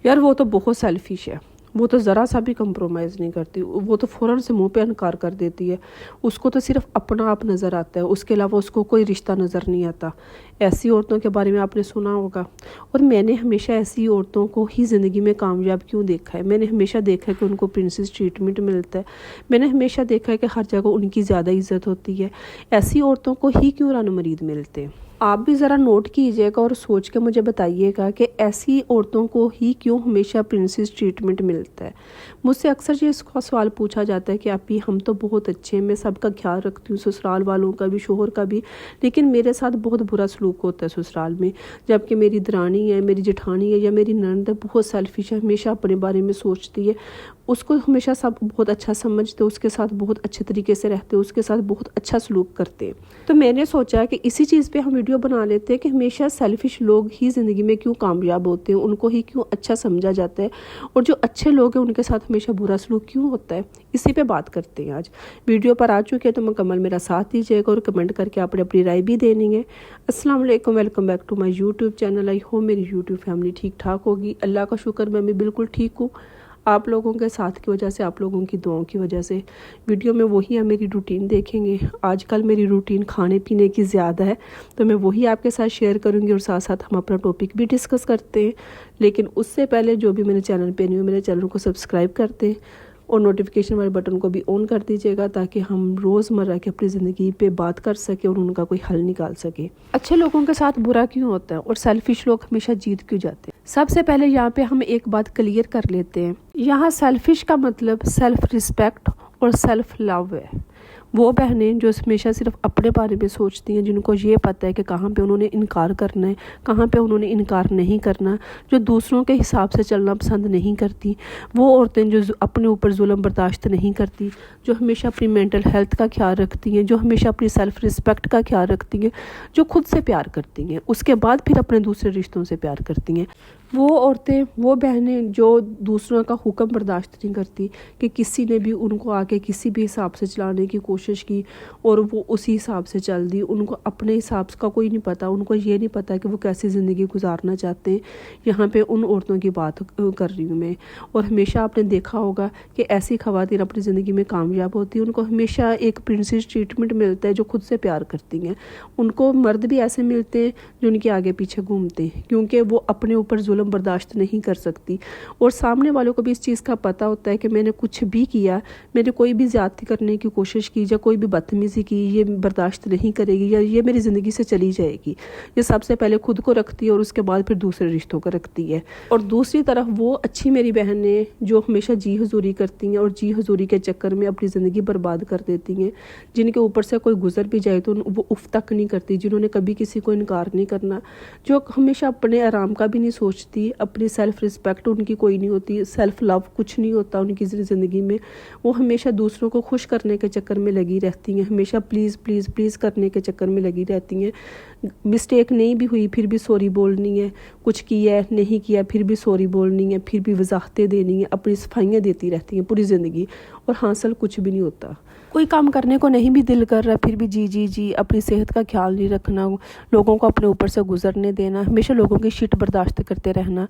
यार वो तो बहुत सेल्फिश है, वो तो ज़रा सा भी कंप्रोमाइज़ नहीं करती, वो तो फ़ौरन से मुंह पे इनकार कर देती है। उसको तो सिर्फ अपना आप नज़र आता है, उसके अलावा उसको कोई रिश्ता नज़र नहीं आता। ऐसी औरतों के बारे में आपने सुना होगा। और मैंने हमेशा ऐसी औरतों को ही ज़िंदगी में कामयाब क्यों देखा है। मैंने हमेशा देखा है कि उनको प्रिंसेस ट्रीटमेंट मिलता है। मैंने हमेशा देखा है कि हर जगह उनकी ज़्यादा इज्जत होती है। ऐसी औरतों को ही क्यों रन मरीद मिलते हैं। आप भी ज़रा नोट कीजिएगा और सोच के मुझे बताइएगा कि ऐसी औरतों को ही क्यों हमेशा प्रिंसेस ट्रीटमेंट मिलता है। मुझसे अक्सर ये इसका सवाल पूछा जाता है कि अभी हम तो बहुत अच्छे हैं, मैं सबका ख्याल रखती हूँ, ससुराल वालों का भी, शोहर का भी, लेकिन मेरे साथ बहुत बुरा सलूक होता है ससुराल में। जबकि मेरी दरानी है, मेरी जेठानी है या मेरी ननद है, बहुत सेल्फिश है, हमेशा अपने बारे में सोचती है। उसको हमेशा सब बहुत अच्छा समझते, उसके साथ बहुत अच्छे तरीके से रहते, उसके साथ बहुत अच्छा सलूक करते। तो मैंने सोचा कि इसी चीज़ पे हम वीडियो बना लेते हैं कि हमेशा सेल्फिश लोग ही ज़िंदगी में क्यों कामयाब होते हैं, उनको ही क्यों अच्छा समझा जाता है, और जो अच्छे लोग हैं उनके साथ हमेशा बुरा सलूक क्यों होता है। इसी पे बात करते हैं आज। वीडियो पर आ चुके हैं तो मुकम्मल मेरा साथ दीजिएगा और कमेंट करके आपने अपनी राय भी देनी है। अस्सलाम वालेकुम, welcome back to my YouTube channel. I hope मेरी यूट्यूब फैमिली ठीक ठाक होगी। अल्लाह का शुक्र, मैं भी बिल्कुल ठीक हूँ। आप लोगों के साथ की वजह से, आप लोगों की दुआओं की वजह से। वीडियो में वही है, मेरी रूटीन देखेंगे। आजकल मेरी रूटीन खाने पीने की ज़्यादा है, तो मैं वही आपके साथ शेयर करूंगी और साथ साथ हम अपना टॉपिक भी डिस्कस करते हैं। लेकिन उससे पहले जो भी मेरे चैनल पे नहीं हो, मेरे चैनल को सब्सक्राइब करते हैं और नोटिफिकेशन वाले बटन को भी ऑन कर दीजिएगा, ताकि हम रोज़मर्रा की अपनी ज़िंदगी पे बात कर सकें और उनका कोई हल निकाल सके। अच्छे लोगों के साथ बुरा क्यों होता है और सेल्फिश लोग हमेशा जीत क्यों जाते हैं। सबसे पहले यहाँ पे हम एक बात क्लियर कर लेते हैं। यहाँ सेल्फिश का मतलब सेल्फ रिस्पेक्ट और सेल्फ लव है। वो बहनें जो हमेशा सिर्फ अपने बारे में सोचती हैं, जिनको ये पता है कि कहाँ पे उन्होंने इनकार करना है, कहाँ पे उन्होंने इनकार नहीं करना, जो दूसरों के हिसाब से चलना पसंद नहीं करती, वो औरतें जो अपने ऊपर जुल्म बर्दाश्त नहीं करती, जो हमेशा अपनी मेंटल हेल्थ का ख्याल रखती हैं, जो हमेशा अपनी सेल्फ रिस्पेक्ट का ख्याल रखती हैं, जो खुद से प्यार करती हैं, उसके बाद फिर अपने दूसरे रिश्तों से प्यार करती हैं। वो औरतें, वो बहनें जो दूसरों का हुक्म बर्दाश्त नहीं करती कि किसी ने भी उनको आके किसी भी हिसाब से चलाने की कोशिश की और वो उसी हिसाब से चल दी। उनको अपने हिसाब का कोई नहीं पता, उनको ये नहीं पता कि वो कैसी ज़िंदगी गुजारना चाहते हैं। यहाँ पे उन औरतों की बात कर रही हूँ मैं। और हमेशा आपने देखा होगा कि ऐसी ख़वातीन अपनी ज़िंदगी में कामयाब होती हैं। उनको हमेशा एक प्रिंसेस ट्रीटमेंट मिलता है, जो खुद से प्यार करती हैं। उनको मर्द भी ऐसे मिलते हैं जो उनके आगे पीछे घूमते हैं, क्योंकि वो अपने ऊपर जुल्म बर्दाश्त नहीं कर सकती। और सामने वालों को भी इस चीज़ का पता होता है कि मैंने कुछ भी किया, मैंने कोई भी ज़्यादती करने की कोशिश की या कोई भी बदतमीज़ी की, ये बर्दाश्त नहीं करेगी या ये मेरी ज़िंदगी से चली जाएगी। ये सबसे पहले खुद को रखती है और उसके बाद फिर दूसरे रिश्तों को रखती है। और दूसरी तरफ वो अच्छी मेरी बहनें जो हमेशा जी हजूरी करती हैं और जी हजूरी के चक्कर में अपनी ज़िंदगी बर्बाद कर देती हैं, जिनके ऊपर से कोई गुजर भी जाए तो वो उफ तक नहीं करती, जिन्होंने कभी किसी को इनकार नहीं करना, जो हमेशा अपने आराम का भी नहीं सोचती, अपनी सेल्फ रिस्पेक्ट उनकी कोई नहीं होती, सेल्फ लव कुछ नहीं होता उनकी ज़िंदगी में। वो हमेशा दूसरों को खुश करने के चक्कर में लगी रहती हैं, हमेशा प्लीज़ प्लीज़ प्लीज़ करने के चक्कर में लगी रहती हैं। मिस्टेक नहीं भी हुई फिर भी सॉरी बोलनी है, कुछ किया है नहीं किया फिर भी सॉरी बोलनी है, फिर भी वजाहतें देनी है, अपनी सफाइयाँ देती रहती हैं पूरी ज़िंदगी, और हासिल कुछ भी नहीं होता। कोई काम करने को नहीं भी दिल कर रहा फिर भी जी जी जी, अपनी सेहत का ख्याल नहीं रखना, लोगों को अपने ऊपर से गुजरने देना, हमेशा लोगों की शिट बर्दाश्त करते रहना।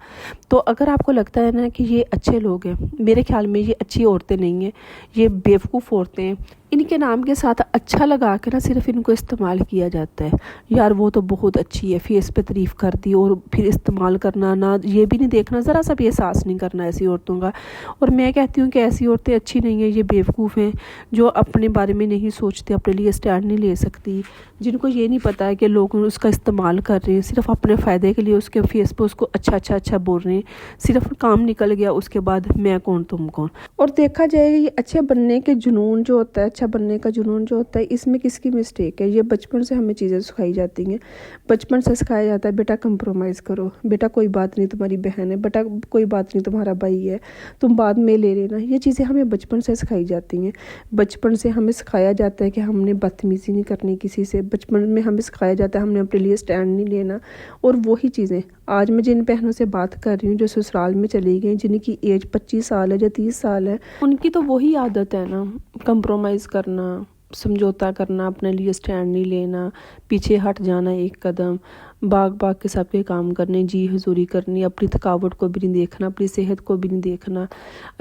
तो अगर आपको लगता है ना कि ये अच्छे लोग हैं, मेरे ख्याल में ये अच्छी औरतें नहीं हैं, ये बेवकूफ़ औरतें हैं। इनके नाम के साथ अच्छा लगा के ना सिर्फ इनको इस्तेमाल किया जाता है। यार वो तो बहुत अच्छी है, फेस पे तारीफ़ कर दी और फिर इस्तेमाल करना, ना ये भी नहीं देखना, ज़रा सा भी एहसास नहीं करना ऐसी औरतों का। और मैं कहती हूँ कि ऐसी औरतें अच्छी नहीं हैं, ये बेवकूफ़ हैं, जो अपने बारे में नहीं सोचते, अपने लिए स्टैंड नहीं ले सकती, जिनको ये नहीं पता है कि लोग उसका इस्तेमाल कर रहे हैं सिर्फ अपने फ़ायदे के लिए, उसके फेस पे उसको अच्छा बोल रहे हैं, सिर्फ काम निकल गया उसके बाद मैं कौन तुम कौन। और देखा जाए ये अच्छे बनने के जुनून जो होता है, अच्छा बनने का जुनून जो होता है, इसमें किसकी मिस्टेक है। ये बचपन से हमें चीज़ें सिखाई जाती हैं, बचपन से सिखाया जाता है बेटा कंप्रोमाइज़ करो, बेटा कोई बात नहीं तुम्हारी बहन है, बेटा कोई बात नहीं तुम्हारा भाई है, तुम बाद में ले लेना। ये चीज़ें हमें बचपन से सिखाई जाती हैं। बचपन से हमें सिखाया जाता है कि हमने बदतमीज़ी नहीं करनी किसी से, बचपन में हमें सिखाया जाता है हमने अपने लिए स्टैंड नहीं लेना। और वही चीज़ें आज मैं जिन बहनों से बात कर रही हूँ जो ससुराल में चली गई, जिनकी एज 25 साल है या 30 साल है, उनकी तो वही आदत है ना, कंप्रोमाइज़ करना, समझौता करना, अपने लिए स्टैंड नहीं लेना, पीछे हट जाना एक कदम, भाग के सबके काम करने, जी हजूरी करनी, अपनी थकावट को भी नहीं देखना, अपनी सेहत को भी नहीं देखना।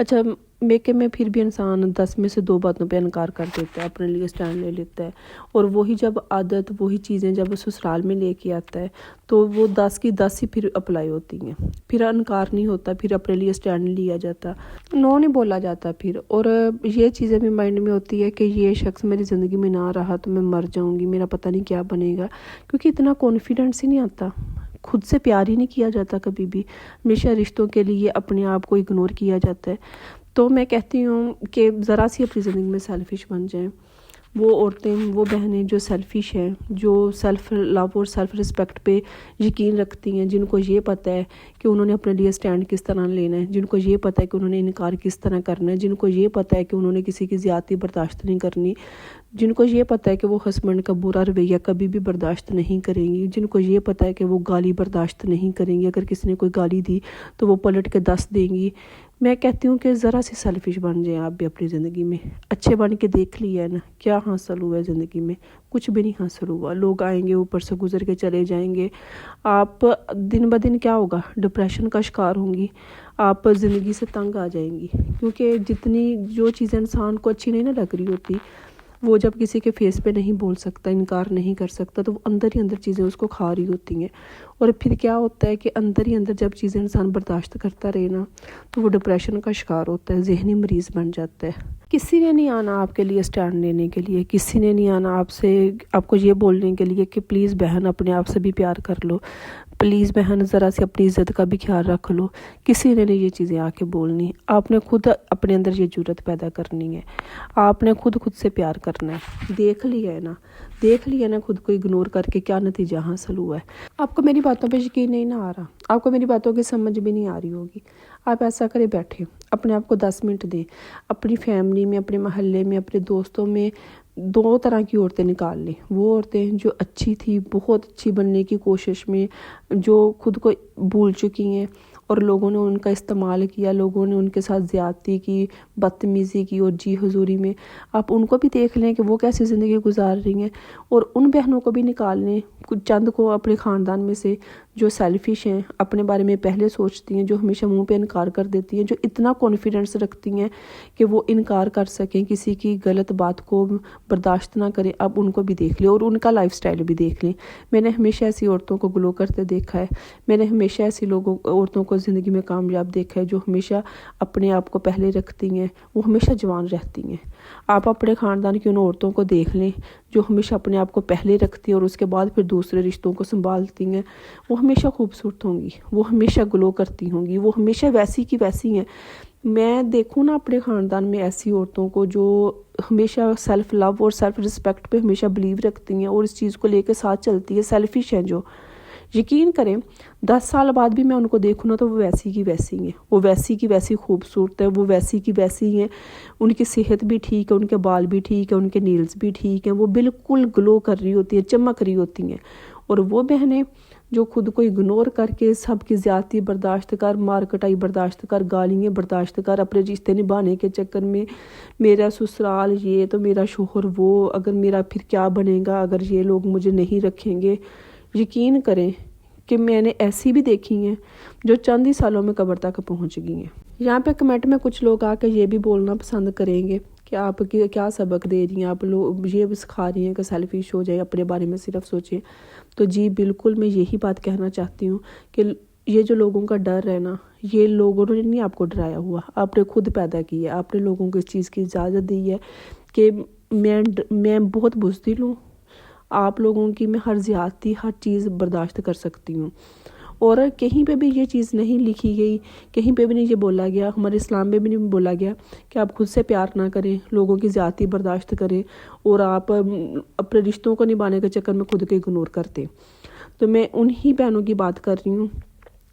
अच्छा मेके में फिर भी इंसान 10 में से 2 बातों पे इनकार कर देता है, अपने लिए स्टैंड ले लेता है। और वही जब आदत, वही चीज़ें जब ससुराल में लेके आता है तो वो 10 की 10 ही फिर अप्लाई होती हैं, फिर इनकार नहीं होता, फिर अपने लिए स्टैंड लिया जाता, नो नहीं बोला जाता फिर। और ये चीज़ें भी माइंड में होती है कि ये शख्स मेरी ज़िंदगी में ना रहा तो मैं मर जाऊँगी, मेरा पता नहीं क्या बनेगा, क्योंकि इतना कॉन्फिडेंस ही नहीं आता, खुद से प्यार ही नहीं किया जाता कभी भी, हमेशा रिश्तों के लिए अपने आप को इग्नोर किया जाता है। तो मैं कहती हूँ कि ज़रा सी अपनी ज़िंदगी में सेल्फिश बन जाएं। वो औरतें, वो बहनें जो सेल्फिश हैं, जो सेल्फ़ लव और सेल्फ़ रिस्पेक्ट पे यकीन रखती हैं, जिनको ये पता है कि उन्होंने अपने लिए स्टैंड किस तरह लेना है, जिनको ये पता है कि उन्होंने इनकार किस तरह करना है, जिनको ये पता है कि उन्होंने किसी की ज़्यादती बर्दाश्त नहीं करनी, जिनको ये पता है कि वो हस्बैंड का बुरा रवैया कभी भी बर्दाश्त नहीं करेंगी, जिनको ये पता है कि वो गाली बर्दाश्त नहीं करेंगी, अगर किसी ने कोई गाली दी तो वो पलट के 10 देंगी। मैं कहती हूँ कि ज़रा सी सेल्फिश बन जाएं आप भी अपनी ज़िंदगी में। अच्छे बन के देख लिया है ना, क्या हासिल हुआ है ज़िंदगी में? कुछ भी नहीं हासिल हुआ। लोग आएंगे ऊपर से गुजर के चले जाएंगे, आप दिन ब दिन क्या होगा, डिप्रेशन का शिकार होंगी, आप ज़िंदगी से तंग आ जाएंगी। क्योंकि जितनी जो चीज़ें इंसान को अच्छी नहीं ना लग रही होती, वो जब किसी के फेस पे नहीं बोल सकता, इनकार नहीं कर सकता, तो वो अंदर ही अंदर चीज़ें उसको खा रही होती हैं। और फिर क्या होता है कि अंदर ही अंदर जब चीज़ें इंसान बर्दाश्त करता रहे ना, तो वो डिप्रेशन का शिकार होता है, जहनी मरीज़ बन जाता है। किसी ने नहीं आना आपके लिए स्टैंड लेने के लिए, किसी ने नहीं आना आपको ये बोलने के लिए कि प्लीज़ बहन अपने आप से भी प्यार कर लो, प्लीज़ बहन ज़रा सी अपनी इज़्ज़त का भी ख्याल रख लो। किसी ने नहीं ये चीज़ें आके बोलनी, आपने खुद अपने अंदर ये जुर्रत पैदा करनी है, आपने खुद से प्यार करना है। देख लिया है ना खुद को इग्नोर करके क्या नतीजा हासिल हुआ है। आपको मेरी बातों पे यकीन नहीं ना आ रहा, आपको मेरी बातों की समझ भी नहीं आ रही होगी, आप ऐसा करें, बैठे अपने आप को 10 मिनट दें, अपनी फैमिली में, अपने महल्ले में, अपने दोस्तों में 2 तरह की औरतें निकाल लें। वो औरतें जो अच्छी थी, बहुत अच्छी बनने की कोशिश में, जो खुद को भूल चुकी हैं और लोगों ने उनका इस्तेमाल किया, लोगों ने उनके साथ ज़्यादती की, बदतमीज़ी की और जी हुजूरी में, आप उनको भी देख लें कि वो कैसी ज़िंदगी गुजार रही हैं। और उन बहनों को भी निकाल लें, कुछ चंद को अपने ख़ानदान में से जो सेल्फिश हैं, अपने बारे में पहले सोचती हैं, जो हमेशा मुंह पे इनकार कर देती हैं, जो इतना कॉन्फिडेंस रखती हैं कि वो इनकार कर सकें, किसी की गलत बात को बर्दाश्त ना करें, अब उनको भी देख लें और उनका लाइफस्टाइल भी देख लें। मैंने हमेशा ऐसी औरतों को ग्लो करते देखा है, मैंने हमेशा ऐसी औरतों को ज़िंदगी में कामयाब देखा है, जो हमेशा अपने आप को पहले रखती हैं, वो हमेशा जवान रहती हैं। आप अपने ख़ानदान की उन औरतों को देख लें जो हमेशा अपने आप को पहले रखती हैं और उसके बाद फिर दूसरे रिश्तों को संभालती हैं, वो हमेशा खूबसूरत होंगी, वो हमेशा ग्लो करती होंगी, वो हमेशा वैसी की वैसी हैं। मैं देखूँ ना अपने ख़ानदान में ऐसी औरतों को जो हमेशा सेल्फ़ लव और सेल्फ़ रिस्पेक्ट पे हमेशा बिलीव रखती हैं और इस चीज़ को लेकर साथ चलती है, सेल्फिश हैं जो, यकीन करें 10 साल बाद भी मैं उनको देखूँ ना तो वो वैसी की वैसी हैं, वो वैसी की वैसी खूबसूरत है, वो वैसी की वैसी हैं, उनकी सेहत भी ठीक है, उनके बाल भी ठीक है, उनके नील्स भी ठीक हैं, वो बिल्कुल ग्लो कर रही होती है, चमक रही होती हैं। और वो बहनें जो खुद को इग्नोर करके सबकी ज़्यादती बर्दाश्त कर, मार कटाई बर्दाश्त कर, गालियाँ बर्दाश्त कर, अपने रिश्ते निभाने के चक्कर में मेरा ससुराल ये तो मेरा शोहर वो, अगर मेरा फिर क्या बनेगा अगर ये लोग मुझे नहीं रखेंगे। यकीन करें कि मैंने ऐसी भी देखी हैं जो चंद ही सालों में कब्र तक पहुंच गई हैं। यहाँ पे कमेंट में कुछ लोग आकर ये भी बोलना पसंद करेंगे कि आप क्या सबक दे रही हैं, आप लोग ये सिखा रही हैं कि सेल्फिश हो जाए, अपने बारे में सिर्फ सोचें। तो जी बिल्कुल मैं यही बात कहना चाहती हूँ कि ये जो लोगों का डर है ना, ये लोगों ने नहीं आपको डराया हुआ, आपने खुद पैदा किया, आपने लोगों को इस चीज़ की इजाज़त दी है कि मैं बहुत बुज़दिल हूँ, आप लोगों की मैं हर ज़्यादती हर चीज़ बर्दाश्त कर सकती हूँ। और कहीं पे भी ये चीज़ नहीं लिखी गई, कहीं पे भी नहीं ये बोला गया, हमारे इस्लाम में भी नहीं बोला गया कि आप खुद से प्यार ना करें, लोगों की ज़्यादती बर्दाश्त करें और आप अपने रिश्तों को निभाने के चक्कर में खुद को इग्नोर करते। तो मैं उन्हीं बहनों की बात कर रही हूँ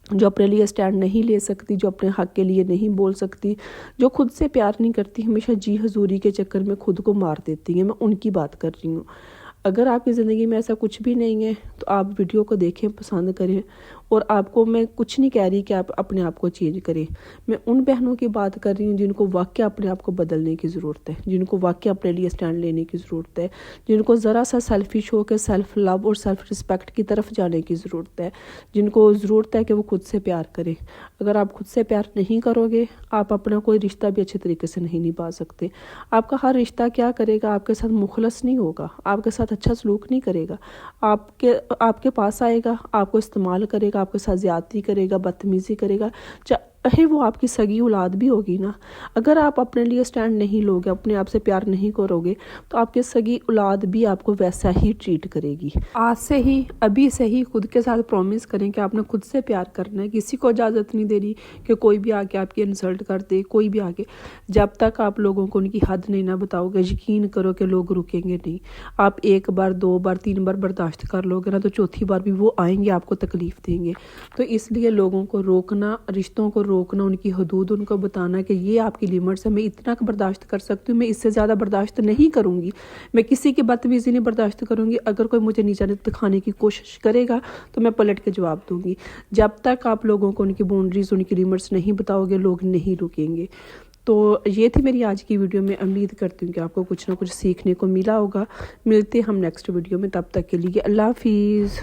जो अपने लिए स्टैंड नहीं ले सकती, जो अपने हक़ के लिए नहीं बोल सकती, जो खुद से प्यार नहीं करती, हमेशा जी हजूरी के चक्कर में खुद को मार देती हैं। मैं उनकी बात कर रही हूँ। अगर आपकी ज़िंदगी में ऐसा कुछ भी नहीं है तो आप वीडियो को देखें, पसंद करें اور آپ کو میں کچھ نہیں کہہ رہی کہ آپ اپنے آپ کو چینج کریں. میں ان بہنوں کی بات کر رہی ہوں جن کو واقعی اپنے آپ کو بدلنے کی ضرورت ہے, جن کو واقعی اپنے لیے اسٹینڈ لینے کی ضرورت ہے, جن کو ذرا سا سیلفش ہو کے سیلف لو اور سیلف رسپیکٹ کی طرف جانے کی ضرورت ہے, جن کو ضرورت ہے کہ وہ خود سے پیار کریں. اگر آپ خود سے پیار نہیں کرو گے, آپ اپنا کوئی رشتہ بھی اچھے طریقے سے نہیں نبھا سکتے. آپ کا ہر رشتہ کیا کرے گا, آپ کے ساتھ مخلص نہیں ہوگا, آپ کے ساتھ اچھا سلوک نہیں کرے گا. آپ کے پاس آئے گا, آپ کو استعمال کرے گا, آپ کے ساتھ زیادتی کرے گا, بدتمیزی کرے گا, چاہے وہ آپ کی سگی اولاد بھی ہوگی نا. اگر آپ اپنے لیے اسٹینڈ نہیں لو گے, اپنے آپ سے پیار نہیں کرو گے, تو آپ کے سگی اولاد بھی آپ کو ویسا ہی ٹریٹ کرے گی. آج سے ہی, ابھی سے ہی خود کے ساتھ پرومس کریں کہ آپ نے خود سے پیار کرنا ہے. کسی کو اجازت نہیں دینی کہ کوئی بھی آ کے آپ کی انسلٹ کر دے, کوئی بھی آ کے. جب تک آپ لوگوں کو ان کی حد نہیں نہ بتاؤ گے, یقین کرو کہ لوگ رکیں گے نہیں. آپ 1 بار 2 بار 3 بار برداشت کر لو گے نا, تو چوتھی بار بھی وہ آئیں گے, آپ کو تکلیف دیں گے. تو اس لیے لوگوں کو روکنا, رشتوں کو روکنا, ان کی حدود ان کو بتانا کہ یہ آپ کی لیمٹس ہے, میں اتنا برداشت کر سکتی ہوں, میں اس سے زیادہ برداشت نہیں کروں گی. میں کسی کی بدتمیزی نہیں برداشت کروں گی. اگر کوئی مجھے نیچا دکھانے کی کوشش کرے گا تو میں پلٹ کے جواب دوں گی. جب تک آپ لوگوں کو ان کی باؤنڈریز, ان کی لیمٹس نہیں بتاؤ گے, لوگ نہیں رکیں گے. تو یہ تھی میری آج کی ویڈیو. میں امید کرتی ہوں کہ آپ کو کچھ نہ کچھ سیکھنے کو ملا ہوگا. ملتے ہم نیکسٹ ویڈیو میں, تب تک کے لیے اللہ حافظ.